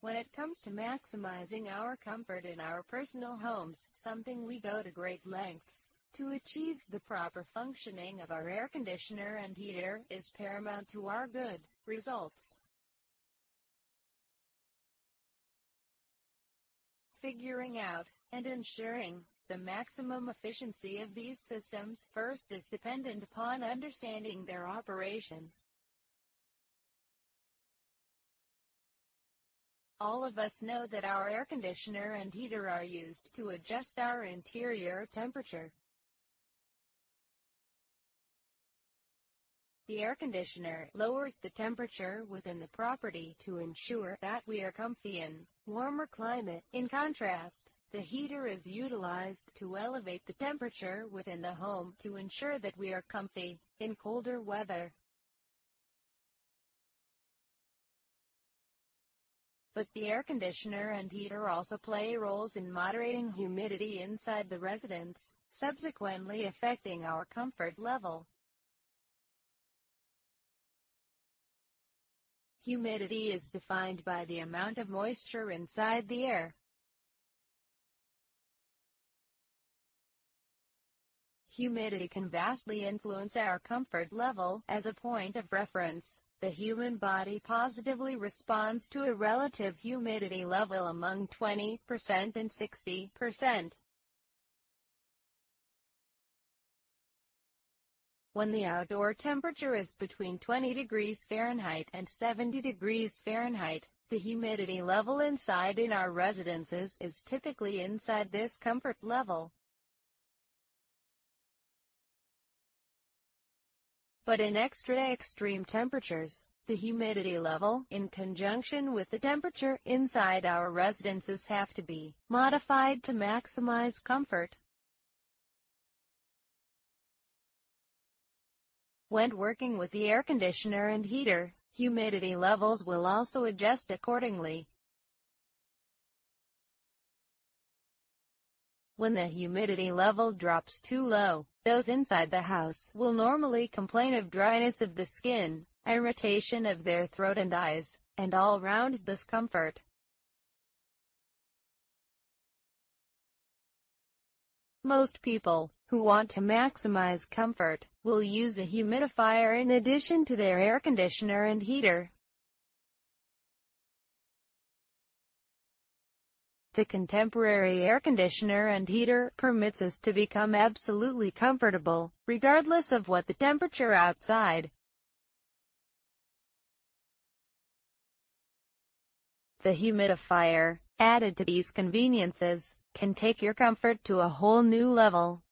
When it comes to maximizing our comfort in our personal homes, something we go to great lengths to achieve the proper functioning of our air conditioner and heater is paramount to our good results. Figuring out and ensuring the maximum efficiency of these systems first is dependent upon understanding their operation. All of us know that our air conditioner and heater are used to adjust our interior temperature. The air conditioner lowers the temperature within the property to ensure that we are comfy in warmer climate. In contrast, the heater is utilized to elevate the temperature within the home to ensure that we are comfy in colder weather. But the air conditioner and heater also play roles in moderating humidity inside the residence, subsequently affecting our comfort level. Humidity is defined by the amount of moisture inside the air. Humidity can vastly influence our comfort level. As a point of reference, the human body positively responds to a relative humidity level among 20% and 60%. When the outdoor temperature is between 20 degrees Fahrenheit and 70 degrees Fahrenheit, the humidity level inside in our residences is typically inside this comfort level. But in extreme temperatures, the humidity level, in conjunction with the temperature inside our residences, have to be modified to maximize comfort. When working with the air conditioner and heater, humidity levels will also adjust accordingly. When the humidity level drops too low, those inside the house will normally complain of dryness of the skin, irritation of their throat and eyes, and all-round discomfort. Most people who want to maximize comfort will use a humidifier in addition to their air conditioner and heater. The contemporary air conditioner and heater permits us to become absolutely comfortable, regardless of what the temperature outside. The humidifier, added to these conveniences, can take your comfort to a whole new level.